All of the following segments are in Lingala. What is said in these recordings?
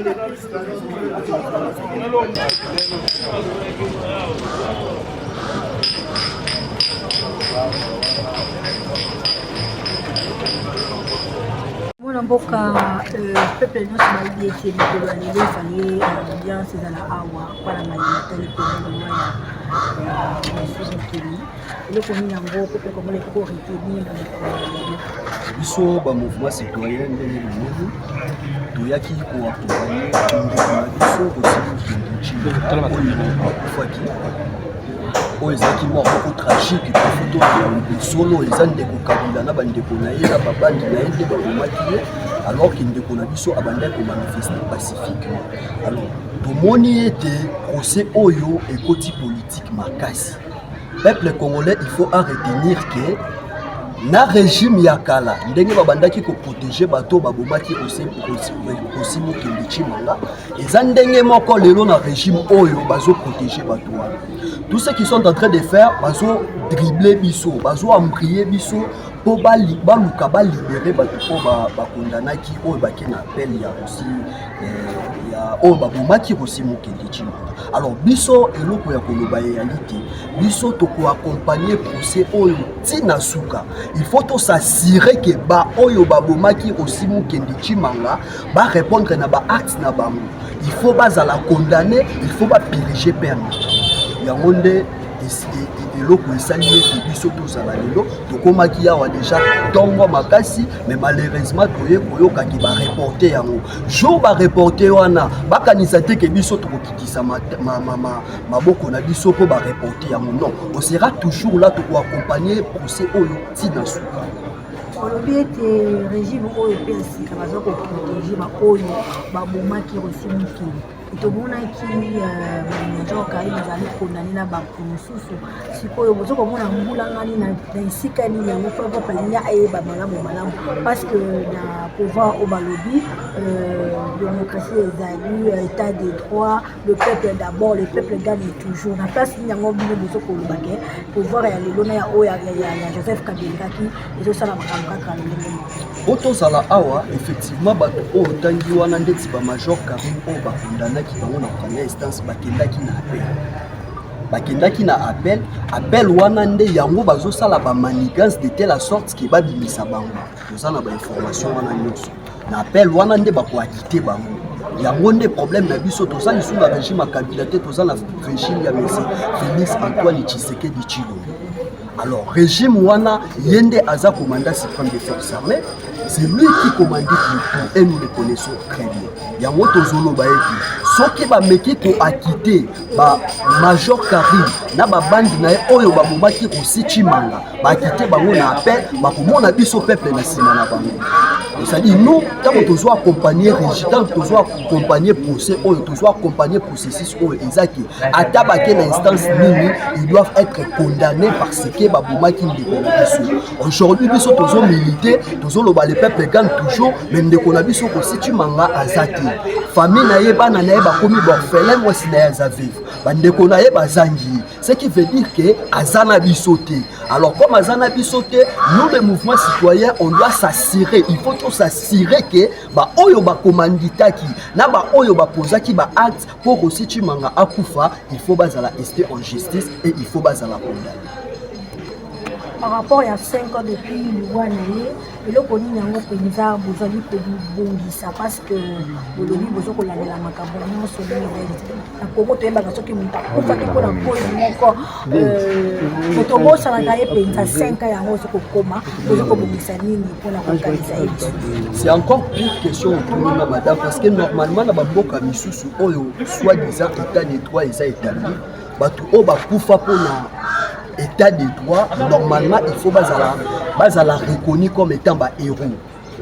Mwana mboka peuple nyonso bayebi ete mikolo ya lelo efali ambiance ezala awa mpona mayematali pene ya mokili eloko nini yango peuple congolais eko retenir na mikolo ya lelo biso bamouvement citoyen ndenge limovu toyaki koakompanye ndeko na biso kosilukindicioyo akufaki oyo ezalaki mwa moko tragique profoto ya solo eza ndeko kabila na bandeko na ye na babandi na ye nde babomaki ye alors ke ndeko na biso abandaki komanifeste pacifiquement. Alors tomoni ete procès oyo ekoti politique makasi. Peuple congolais il faut en retenir que na régime ya kala ndenge babandaki ko protéger bato babomaki aussi mokende chimanga eza ndenge moko lelo na régime oyo bazo protéger bato wana. Tous ceux qui sont en train de faire bazo dribbler biso bazo embrier biso po baluka balibérer bato po bakondanaki oyo bake na appel ya aussi ya oyo babomaki aussi mokende chimanga. Alors biso eloko ya koloba réalité biso toko accompagner procès oyo tina suka. Il faut tout s'assurer que ba oyo babomaki aussi mokende chimanga ba répondre na ba acte na bango. Il faut bazala condamner, il faut ba piriger peine. Yango nde eloko esali ete biso tozala lelo tokomaki awa déjà ntongo makasi mais malheureusement toye koyokaki bareporte yango jour bareporte wana bakanisa te ke biso tokokitisa maboko na biso mpo bareporte yango non on sera toujours là tokoaccompagner procès oyo tina suka. olobi ete régime oyo mpe asika baza koprotege baoyo babomaki rosi mokili tomonaki major Karim azali kondane na bato mosusu sikoyo bozo komona mbulangani na esika nini yango mpo palinga ayeba malamu parce que na pouvoir au balobi démocratie ezali état de droit le peuple d'abord le peuple gagne toujours na place nini yango bino bozo kolobake pouvoir ya lelo na ya oyo ya Joseph Kabila ki ezosala makambo kaka lelo otozala awa effectivement bato oyo tangi wana ndeti ba major Karim oyo bakondana bango na première instance bakendaki na appel wana nde yango bazosala ba manigance de telle sorte que babimisa bango tozana ba information wana nyonso na appel wana nde bakoakite bango yango nde problème na biso tozali sous la régime ya Kabila te tozala régime ya monsieur Félix Antoine Tshisekedi Tshilombo. Alors régime wana yende aza commandant suprême des forces armées, c'est lui qui commande le tout et nous le connaissons très bien. Yango tozolo ba eti soki ba meki ko akite ba major Karim na ba bandi na oyo ba bomaki aussi chimanga ba akite bango na appel ba komona biso peuple na sima na bango. C'est-à-dire nous tant tozo accompagner régime tant tozo accompagner procès oyo tozo accompagner processus oyo ezaki atabake na instance nini ils doivent être condamnés parce que ba bomaki ndeko na biso. Aujourd'hui biso tozo militer tozo loba le peuple gagne toujours mais ndeko na biso aussi chimanga azaki famille na ye bana na ye bakomi borphelin mwasi na ye aza vivre bandeko na ye bazangi ce qui veut dire que azana bisote. Alors comme azana bisote nous les mouvements citoyens on doit s'assurer il faut tout s'assurer que ba oyo ba commanditaki na ba oyo ba posaki ba acte pour aussi chimanga akufa il faut bazala rester en justice et il faut bazala condamner. Par rapport à 5 ans depuis le mois d'année, le connu yango penza bozali ko bongisa parce que bolobi bozo ko landela makambo nyonso na Congo to yeba soki muta kufa ke kona boyo moko to bosa na ye penza 5 ans yango soko koma bozo ko bongisa nini pona ko kanisa yetu. C'est encore pire question pour nous madame parce que normalement na baboka misusu oyo soit disant état de droit eza établi batu o ba kufa pona état de droit, normalement, il faut bazala reconnu comme étant un héros.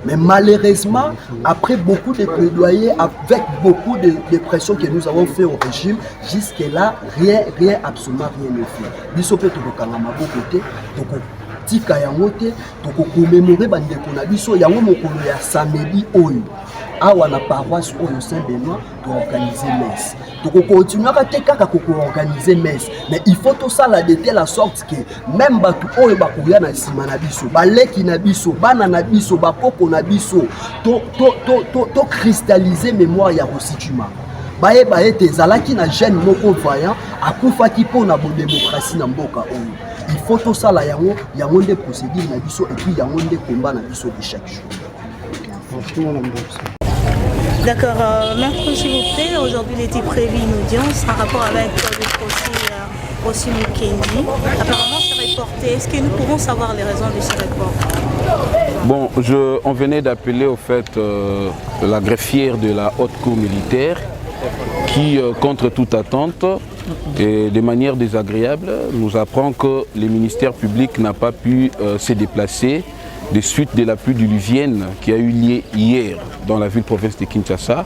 Mais malheureusement, après beaucoup de plaidoyers, avec beaucoup de pressions que nous avons fait au régime, jusque-là, rien, absolument rien ne fait. Biso peut te côté, tika yango te tokokomemore bandeko na biso yango mokolo ya samedi oyo awa na paroisse oyo Saint-Benoît organiser messe. Donc continuera te kaka organiser messe, mais il faut tout ça de telle sorte que même batu oyo bakoya na sima na biso, baleki na biso, bana na biso, bakoko na biso, to cristalliser mémoire ya Rossi Chimanga. Baye te zalaki na jeune moko voyant akufaki po na démocratie na mboka oyo. Il faut tout ça la yango nde procédure na biso et puis yango nde combat na biso de chaque jour. D'accord, maître, s'il vous plaît, aujourd'hui il était prévu une audience en rapport avec le procès Rossi Mukendi. Apparemment c'est reporté. Est-ce que nous pouvons savoir les raisons de ce report? Bon, on venait d'appeler au fait la greffière de la haute cour militaire qui, contre toute attente et de manière désagréable, nous apprend que le ministère public n'a pas pu se déplacer des suites de la pluie diluvienne qui a eu lieu hier dans la ville-province de Kinshasa.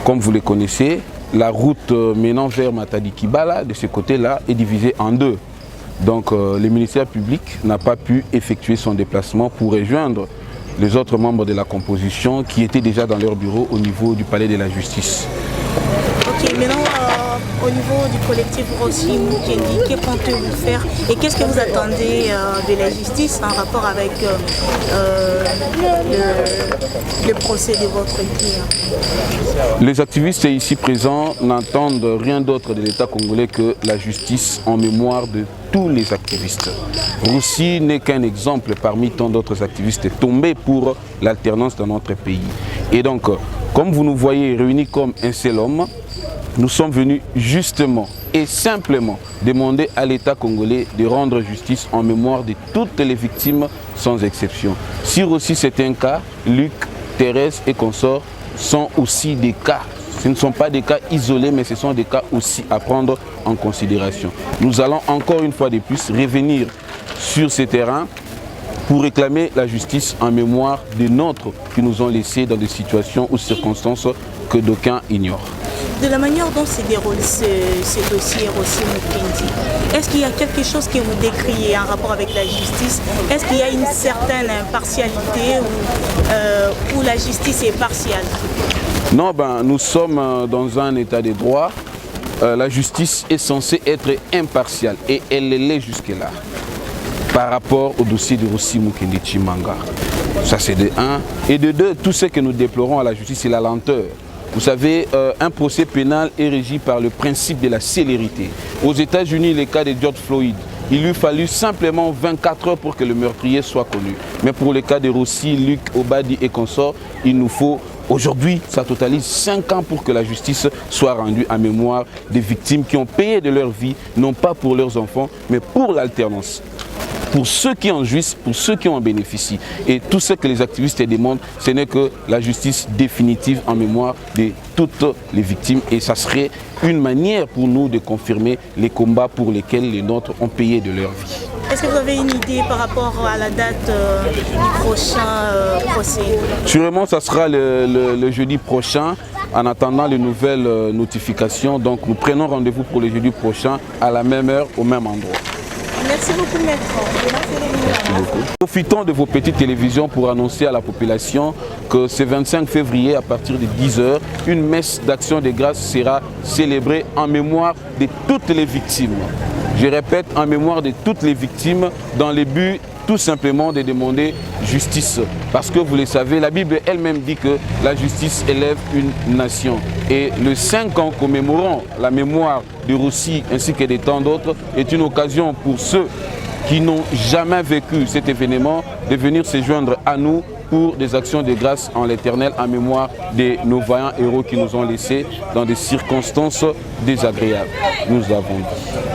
Comme vous le connaissez, la route menant vers Matadi-Kibala, de ce côté-là, est divisée en deux. Donc le ministère public n'a pas pu effectuer son déplacement pour rejoindre les autres membres de la composition qui étaient déjà dans leur bureau au niveau du palais de la justice. Ok, maintenant au niveau du collectif Rossi Mukendi, que comptez-vous faire et qu'est-ce que vous attendez de la justice en rapport avec le procès de votre client? Les activistes ici présents n'entendent rien d'autre de l'État congolais que la justice en mémoire de tous les activistes. Rossi n'est qu'un exemple parmi tant d'autres activistes tombés pour l'alternance dans notre pays. Et donc, comme vous nous voyez réunis comme un seul homme, nous sommes venus justement et simplement demander à l'État congolais de rendre justice en mémoire de toutes les victimes sans exception. Si Rossi c'est un cas, Luc, Thérèse et consorts sont aussi des cas. Ce ne sont pas des cas isolés, mais ce sont des cas aussi à prendre en considération. Nous allons encore une fois de plus revenir sur ces terrains pour réclamer la justice en mémoire des nôtres qui nous ont laissés dans des situations ou circonstances que d'aucuns ignorent. De la manière dont se déroule ce dossier Rossi Mukendi, est-ce qu'il y a quelque chose que vous décriez en rapport avec la justice? Est-ce qu'il y a une certaine impartialité ou la justice est partiale? Non, nous sommes dans un état de droit. La justice est censée être impartiale et elle l'est jusque-là par rapport au dossier de Rossi Mukendi Chimanga. Ça c'est de un. Et de deux, tout ce que nous déplorons à la justice, c'est la lenteur. Vous savez, un procès pénal est régi par le principe de la célérité. Aux États-Unis, le cas de George Floyd, il lui fallut simplement 24 heures pour que le meurtrier soit connu. Mais pour le cas de Rossi, Luc, Obadi et consorts, il nous faut aujourd'hui, ça totalise 5 ans pour que la justice soit rendue en mémoire des victimes qui ont payé de leur vie, non pas pour leurs enfants, mais pour l'alternance. Pour ceux qui en jouissent, pour ceux qui en bénéficient. Et tout ce que les activistes demandent, ce n'est que la justice définitive en mémoire de toutes les victimes. Et ça serait une manière pour nous de confirmer les combats pour lesquels les nôtres ont payé de leur vie. Est-ce que vous avez une idée par rapport à la date du prochain procès? Sûrement, ça sera le jeudi prochain. En attendant les nouvelles notifications, donc nous prenons rendez-vous pour le jeudi prochain à la même heure, au même endroit. Merci beaucoup, maître. Profitons de vos petites télévisions pour annoncer à la population que ce 25 février, à partir de 10 h, une messe d'action de grâce sera célébrée en mémoire de toutes les victimes. Je répète, en mémoire de toutes les victimes, dans le but tout simplement de demander justice. Parce que vous le savez, la Bible elle-même dit que la justice élève une nation. Et le 5 ans commémorant la mémoire de Rossi ainsi que de tant d'autres est une occasion pour ceux qui n'ont jamais vécu cet événement de venir se joindre à nous pour des actions de grâce en l'Éternel en mémoire de nos vaillants héros qui nous ont laissés dans des circonstances désagréables. Nous avons dit.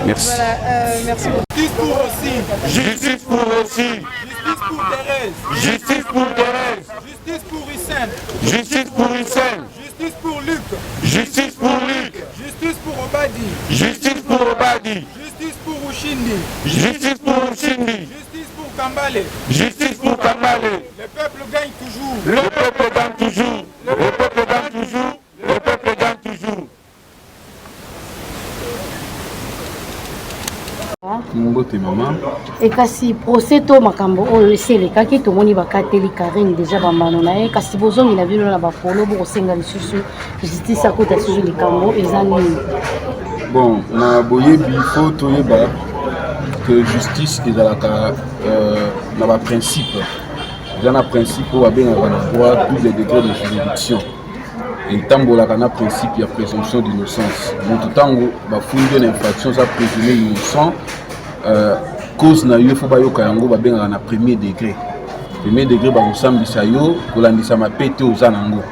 Merci. Voilà, merci beaucoup. Justice pour Rossi. Justice pour Rossi. Justice pour Thérèse. Justice pour Thérèse. Justice pour Hussein. Justice pour Hussein. Justice pour Luc. Justice pour Luc. Justice pour Obadi. Justice pour Obadi. Justice pour Ushindi. Justice pour Ushindi. Justice pour Kambale. Justice pour Kambale. Le peuple gagne toujours. Le peuple gagne toujours. Le peuple gagne toujours. Le peuple gagne toujours. Mbote maman. Et kasi procès to makambo oyo eselekaki tomoni bakateli Karine déjà bambano na ye kasi bozongi na bino na bapolo bokosenga lisusu justice akota susu likambo eza nini? Bon, na boyebi faut toyeba que justice ezalaka na ba principe. Dans le principe où on droit tous les degrés de juridiction. Et tambolaka na principe il y a présomption d'innocence. Donc tant que ba fouiller l'infraction ça présumé innocent cause na yo faut ba yo kayango ba benga na premier degré. Premier degré ba osambisa yo kolandisa mapete ozanango.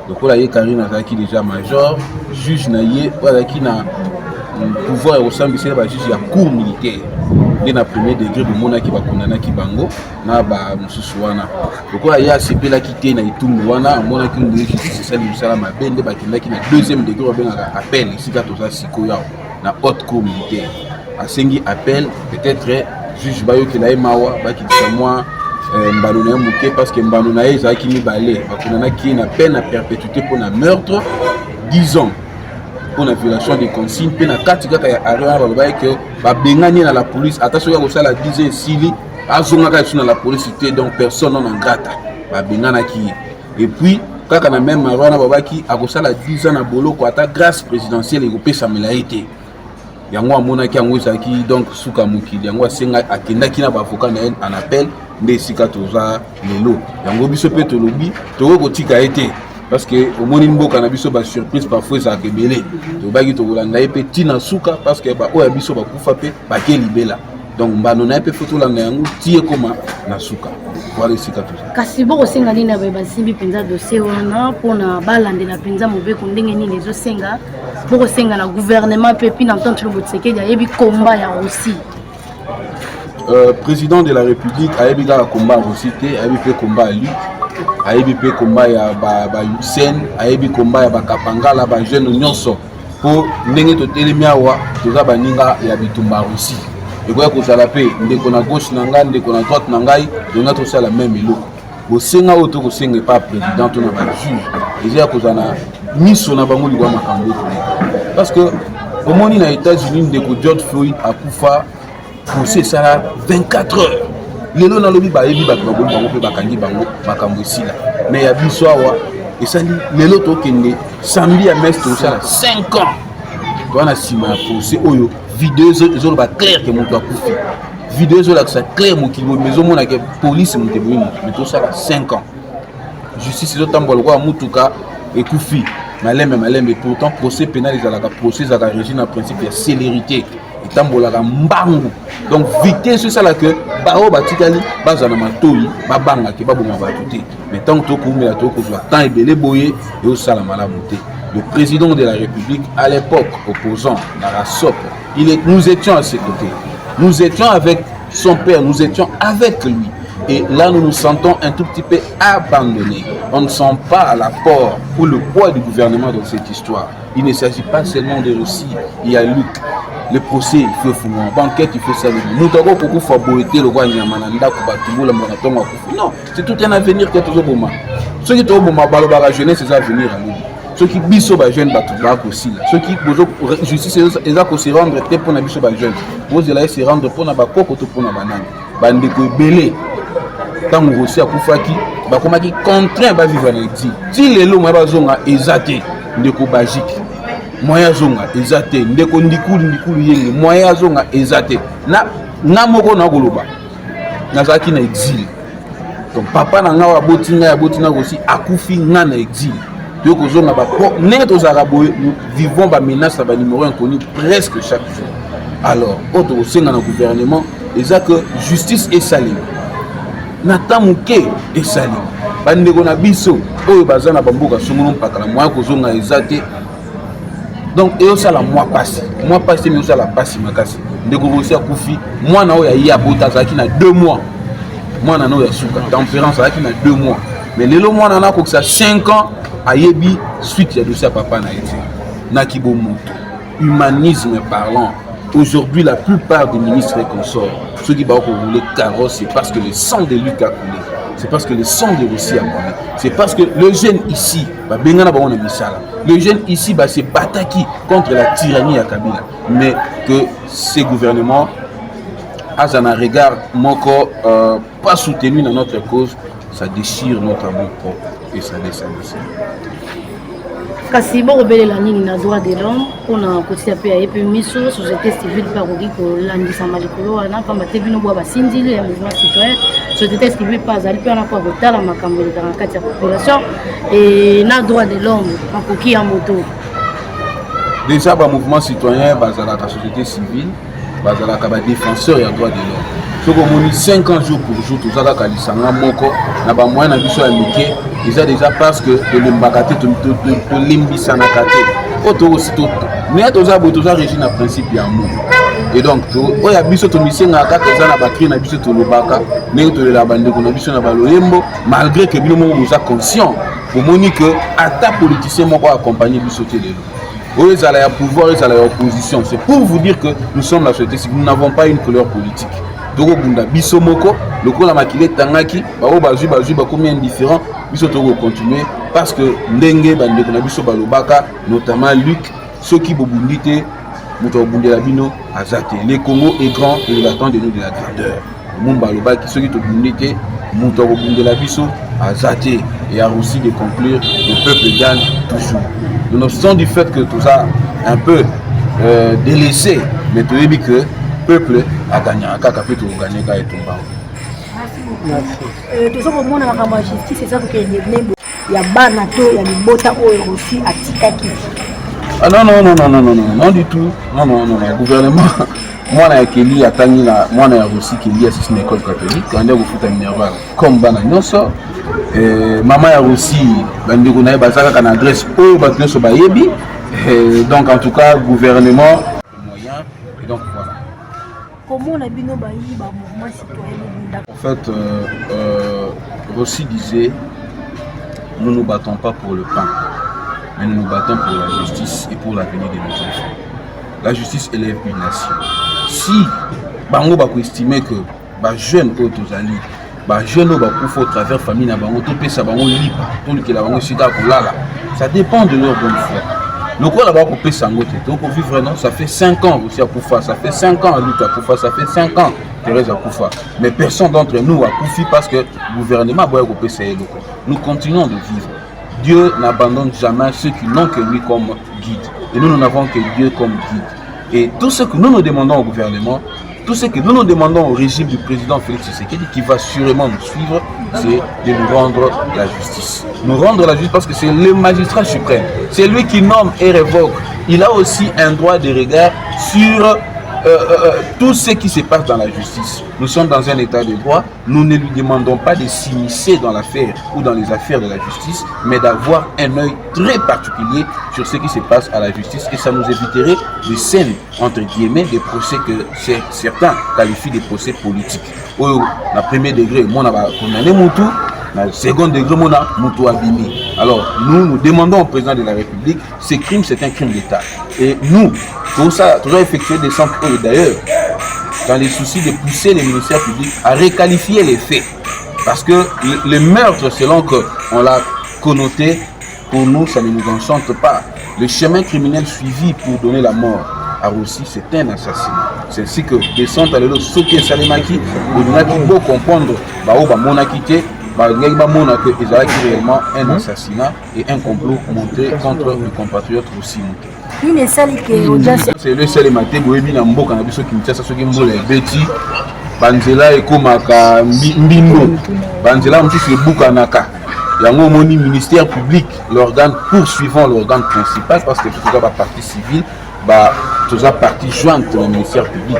Donc là ye Karine azaki déjà major, juge na ye azaki na pouvoir osambisa ba juge ya cour militaire. Et na premier degré de mona qui va condamner qui bango na ba mususu wana pourquoi ya sepela quitté na itungu wana mona qui ngi justice ça lui sala mabende ba kinda qui na deuxième degré ba benga appel ici ka toza sikoya na haute cour militaire asengi appel peut-être juge ba yo ki na mawa ba ki moi mbano na muke parce que mbano na eza ki mi balé ba condamner qui na peine à perpétuité pour na meurtre 10 ans pour la violation des consignes puis na kati kaka ya arena ba que ba bengani na la police attention ya ko sala 10 ans sili azonga ka na la police donc personne non grata ba bengana ki et puis kaka na même arena ba ki akosala 10 ans na boloko ata grâce présidentielle et kopesa melaité yango amona ki yango ezaki donc suka mokili yango asenga akendaki na ba avocat na en appel nde sika toza lelo yango biso pe tolobi toko kotika été parce que au moni mboka na biso ba surprise parfois ça kebele to bagi to kolanda pe tina suka parce que ba oya biso ba kufa pe ba ke libela donc mbano na pe photo langa yango tie koma na suka wala sika to kasi boko senga nini na ba simbi penza dossier wana pona balande na penza mobeko ndenge nini ezo senga boko senga na gouvernement pe pina entente le botseke ya yebi combat ya Russie président de la République a yebi ga combat Russie te a yebi pe combat lui ayebi pe combat ya ba Hussein ayebi combat ya ba Kapangala ba jeune nyonso po ndenge to telemia wa toza baninga ya bitumba Russie ekoya kozala pe ndeko na gauche na ngai ndeko na droite na ngai donga to sala même eloko bosenga oto kosenga pa président to na ba juge eza kozana miso na bango liwa makambo parce que au moni na États-Unis ndeko George Floyd akufa procès sala 24 heures lelo na lobi ba yebi ba bango pe bakangi bango makambo sila mais ya biso awa esali lelo to kende samedi ya messe to sala 5 ans to na sima procès oyo vidéo zo ba clair que moto akufi vidéo zo la ça clair mo kilo maison mona que police mo te boyi mais to sala 5 ans justice zo tambola kwa mutuka ekufi malembe pourtant procès pénal ezalaka procès à régime en principe ya célérité etambolaka mbangu donc vitesse ça là que bao batikali bazana matoi babanga ke baboma batuté mais tant que tokumela tokozwa temps ebele boye et au sala malamu te le président de la République à l'époque opposant dans la SOP nous étions à ses côtés nous étions avec son père nous étions avec lui et là nous nous sentons un tout petit peu abandonnés on ne sent pas l'apport ou le poids du gouvernement dans cette histoire il ne s'agit pas seulement de Russie il y a Luc le procès il faut fouiller banquette il faut ça nous avons beaucoup favoriser le roi Nyamananda pour battre le non c'est tout un avenir que toujours bon ceux qui ont bon la jeunesse c'est avenir à nous ceux qui biso ba jeune batouba aussi là ceux qui bozo justice ils ont se rendre peut pour na biso ba jeune vous allez se rendre pour na ba koko to pour na banane bande ko belé tant aussi akufaki ba komaki contraint ba vivre na exil ti lelo mo ba zonga ezate ndeko bagique moya zonga ezate ndeko ndikulu yenge moya zonga ezate na moko na koloba nazaki na exil donc papa na nga wa botinga aussi akufi nga na exil to kozonga ba ndenge tozaka boye nous vivons ba menace ba numéro inconnu presque chaque jour alors autre senga na gouvernement eza que justice esali na tamuke esali bandeko na biso oyo bazana bamboka songolo mpaka na moya kozonga ezate donc et ça la mois passé mais ça la passé makasi ndeko aussi akufi mwana oyo ya bota zaki na 2 mois mwana no ya suka tempérance zaki na 2 mois mais lelo mwana na ko ça 5 ans ayebi suite ya dossier papa na été na kibomoto humanisme parlant aujourd'hui la plupart des ministres et consorts ceux qui vont rouler carrosse c'est parce que le sang de Luc a coulé c'est parce que le sang de Russie a coulé c'est parce que le jeune ici ba bengana ba on a misala le jeune ici se bataki contre la tyrannie à Kabila mais que ces gouvernements à un regard moko pas soutenu dans notre cause, ça déchire notre amour propre et ça désalise. Kasi bokobelela nini na droit de l'homme mpona kotia mpe ayebi miso société civile mpe akoki kolandisama likolo wana pamba te bino bwa basindili ya mouvement citoyen société civile mpe azali mpe wana mpo akotala makambo elekaka na kati ya population e na droit de l'homme akoki ya moto. Déjà mouvement citoyen bazalaka société civile bazalaka défenseur ya droit de l'homme. Soko moni 5 ans jour pour jour tozaka kalisanga moko na ba moyen na biso ya mike déjà parce que de lembakate to limbisa na kate auto aussi to mais toza régime na principe ya amour et donc to oya biso to misenga kaka za na batterie na biso to lobaka mais to la bande ko na biso na baloyembo malgré que bino mo vous conscient pour moni que ata politicien moko accompagner biso te lelo. Eux, ils allaient à pouvoir, ils allaient à opposition. C'est pour vous dire que nous sommes la société civile, nous n'avons pas une couleur politique. Toro Bunda, Bissomoko, le coup la maquillée Tangaki, Bao Bazu, combien indifférent, Bisso Toro continuer parce que Ndenge, Bandekona Bisso Balobaka, notamment Luc, Soki Bobundite, Mouto Bundelabino, Azate. Le Congo est grand et il attend de nous de la grandeur. Moun Balobaki, Soki Tobundite, Mouto Bundelabiso, Azate. Et a aussi de conclure, le peuple gagne toujours. Nous nous sommes du fait que tout ça un peu délaissé, mais tu dis que le peuple a gagné, a gagné et tout bas. Tout ça pour moi, la justice, c'est ça que il y a Banato, il y a les Bota aussi à Tikaki. Ah non du tout. Non, le gouvernement, moi, na Kelly, a Tani, moi, na aussi Kelly, assiste une école catholique, quand on a foot à Minerval, comme Banagnoso. Maman a aussi une adresse au Batneso Bayebi. Donc, en tout cas, gouvernement, moyen. Et donc, voilà. Comment on a bien mouvement citoyen? En fait, Rossi disait nous ne nous battons pas pour le pain, mais nous nous battons pour la justice et pour l'avenir de nos enfants. La justice élève une nation. Si Bango va estimer que les jeunes autosali, les jeunes au travers famille na bango to pesa bango lipa to likela bango sika kolala, ça dépend de leur bonne foi. Le quoi là-bas pour pesa ngo te to vivre non, ça fait 5 ans aussi à Koufa, ça fait 5 ans à Luc à Koufa, ça fait 5 ans Thérèse à Koufa. Mais personne d'entre nous a Koufi parce que le gouvernement boit au pesa loko. Nous continuons de vivre. Dieu n'abandonne jamais ceux qui n'ont que lui comme guide. Et nous n'avons que Dieu comme guide. Et tout ce que nous nous demandons au gouvernement, tout ce que nous nous demandons au régime du président Félix Tshisekedi, qui va sûrement nous suivre, c'est de nous rendre la justice. Nous rendre la justice parce que c'est le magistrat suprême. C'est lui qui nomme et révoque. Il a aussi un droit de regard sur tout ce qui se passe dans la justice. Nous sommes dans un état de droit. Nous ne lui demandons pas de s'immiscer dans l'affaire ou dans les affaires de la justice, mais d'avoir un œil très particulier sur ce qui se passe à la justice. Et ça nous éviterait des scènes, entre guillemets, des procès que certains qualifient de procès politiques. Au premier degré, on a condamné Moutou. Le second degré, on a Moutou Abimi. Alors, nous demandons au président de la République, ce crime, c'est un crime d'État. Et nous, tout ça, toujours effectuer des centres, d'ailleurs, dans les soucis de pousser les ministères publics à réqualifier les faits. Parce que le meurtre, selon qu'on l'a connoté, pour nous, ça ne nous enchante pas. Le chemin criminel suivi pour donner la mort à Rossi, c'est un assassinat. C'est ainsi que des centres à l'eau, ceux qui sont Salemaki, on a qui beau comprendre, mon acquitté, ils ont réellement un assassinat et un complot monté contre le compatriote Rossi. C'est le seul matin où il y a un mboka na biso Kinshasa soki mbola ebeti banzela ekomaka mbindo banzela mosusu ebukanaka yango omoni ministère public l'organe poursuivant l'organe principal parce que tout ça va partie civile tout ça partie jointe au ministère public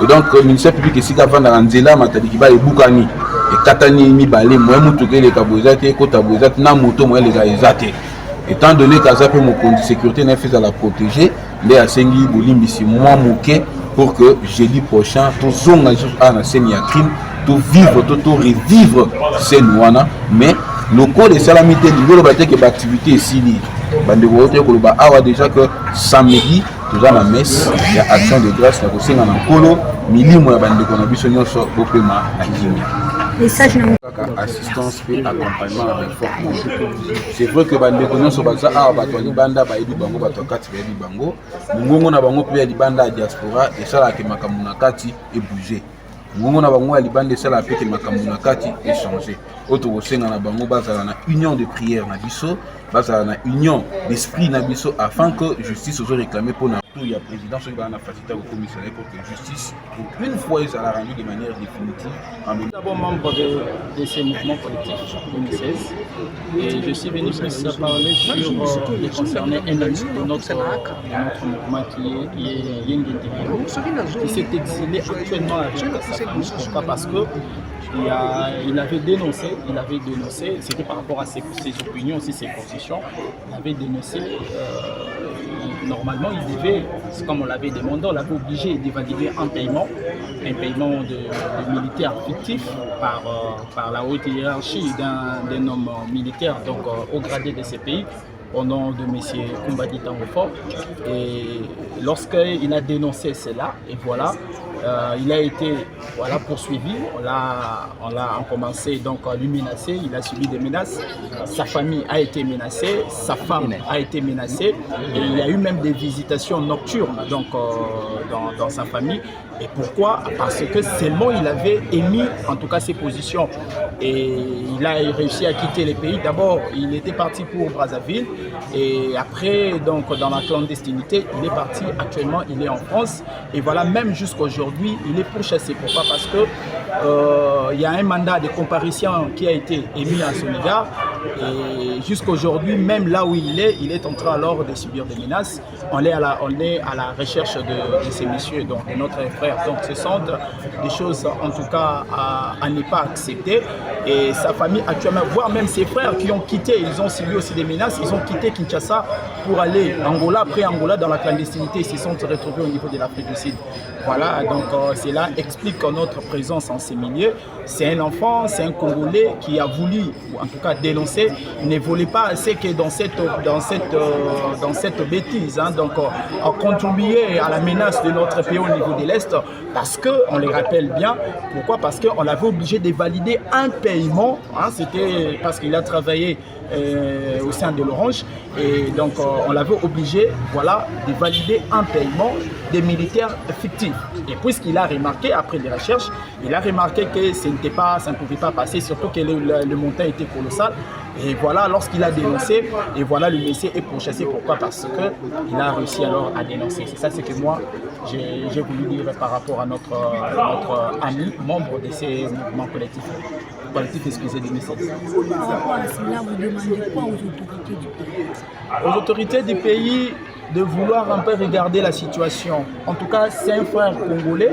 et donc le ministère public esika vanda nzela matadiki ba ebukani ekatani mibale moye mutuke le kabozate ekota bozate na moto moye les ezate. Étant donné qu'Azapé Mokondi sécurité n'a fait à la protéger, les Asengi Bolimbisi moi mouké pour que jeudi prochain tout zone à la scène crime, tout vivre, tout revivre ces noirs, mais le code de salamité niveau le bâtiment que l'activité ici li bande wote ko ba awa déjà que samedi tout dans la messe il y a action de grâce la ko senga na kolo milimo ya bande ko na biso nyonso bopema na kimi. Assistance et accompagnement avec forme. C'est vrai que bande ko nyonso baza awa bato ali banda ba ebi bango bato kati ba ebi bango mungongo na bango pe ali banda diaspora et ça la ke makamuna kati et bouger. ngongo na bango ya libanda esala pe ke makambo na kati échanger oyo tokosenga na bango bazala na union de prière na biso bazala na union d'esprit na biso afin que justice ozo réclamer pour na tout ya président soki bana na facilité kokomisa pour que justice pour une fois ezala rendu de manière définitive. D'abord membre de ces mouvements politiques 2016 et je suis venu ici parler sur les concerner un ami de notre mouvement qui est Yenge Tebiro qui s'est exilé actuellement avec sa famille. Pourquoi? Parce que il avait dénoncé, c'était par rapport à ses opinions, aussi ses positions, il avait dénoncé, normalement il devait, comme on l'avait demandé, on l'avait obligé de valider un paiement de militaires fictifs par la haute hiérarchie d'un homme militaire, donc au gradé de ces pays, au nom de M. Koumbadi Tangofo. Et lorsqu'il a dénoncé cela, et voilà, il a été poursuivi, on a commencé donc à lui menacer, il a subi des menaces, sa famille a été menacée, sa femme a été menacée, et il y a eu même des visitations nocturnes donc, dans sa famille. Et pourquoi? Parce que seulement il avait émis en tout cas ses positions et il a réussi à quitter le pays. D'abord il était parti pour Brazzaville et après donc dans la clandestinité il est parti, actuellement il est en France et voilà, même jusqu'à aujourd'hui il est pourchassé. Pourquoi? Parce que il y a un mandat de comparution qui a été émis à son égard et jusqu'à aujourd'hui, même là où il est en train alors de subir des menaces. On est à la recherche de ces messieurs, donc de notre frère. Donc ce sont des choses en tout cas à ne pas accepter. Et sa famille actuellement, voire même ses frères qui ont quitté, ils ont subi aussi des menaces, ils ont quitté Kinshasa pour aller Angola. Après Angola, dans la clandestinité, ils se sont retrouvés au niveau de l'Afrique du Sud. Voilà, donc cela explique notre présence en ces milieux. C'est un enfant, c'est un Congolais qui a voulu, ou en tout cas dénoncer, ne voulait pas assez que dans cette bêtise, hein, donc a contribué à la menace de notre pays au niveau de l'Est, parce qu'on les rappelle bien. Pourquoi? Parce qu'on avait obligé de valider un paiement, hein, c'était parce qu'il a travaillé au sein de l'Orange et donc on l'avait obligé, voilà, de valider un paiement des militaires fictifs. Et puisqu'il a remarqué, après les recherches, il a remarqué que ça ne pouvait pas passer, surtout que le montant était colossal. Et voilà, lorsqu'il a dénoncé, et voilà, le monsieur est pourchassé. Pourquoi? Parce qu'il a réussi alors à dénoncer. C'est ça ce que moi, j'ai voulu dire par rapport à notre ami, membre de ces mouvements collectifs. Excusez, 2016. Par rapport à cela, vous demandez quoi aux autorités du pays? Aux autorités du pays de vouloir un peu regarder la situation. En tout cas, c'est un frère congolais.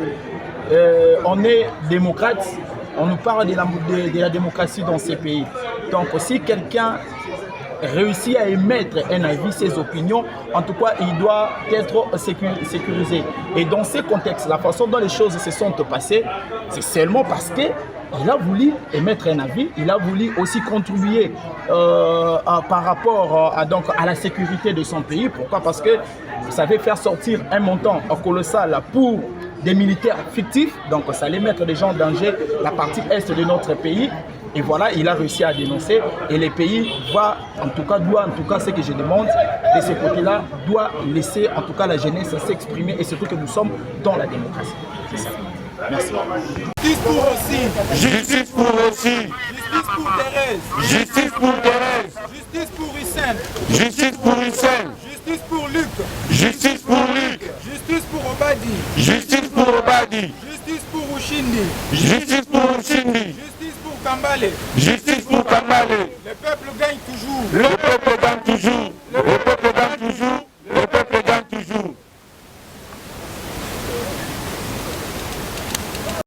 On est démocrate. On nous parle de la démocratie dans ces pays. Donc, si quelqu'un réussit à émettre un avis, ses opinions, en tout cas, il doit être sécurisé. Et dans ces contextes, la façon dont les choses se sont passées, c'est seulement parce que il a voulu émettre un avis, il a voulu aussi contribuer par rapport à la sécurité de son pays. Pourquoi? Parce que vous savez, faire sortir un montant colossal pour des militaires fictifs, donc ça allait mettre des gens en danger, la partie est de notre pays. Et voilà, il a réussi à dénoncer et les pays doit, en tout cas ce que je demande de ce côté-là, doit laisser en tout cas la jeunesse s'exprimer et surtout que nous sommes dans la démocratie. C'est ça. Merci. Justice pour aussi. Justice pour aussi. Justice pour Thérèse. Justice pour Thérèse. Justice pour Hissène. Justice pour Hissène. Justice pour Luc. Justice pour Luc. Justice pour Obadi. Justice pour Obadi. Justice pour Ushindi. Justice pour Ushindi. Justice pour Kambale. Justice pour Kambale. Le peuple gagne toujours. Le peuple gagne toujours. Le peuple gagne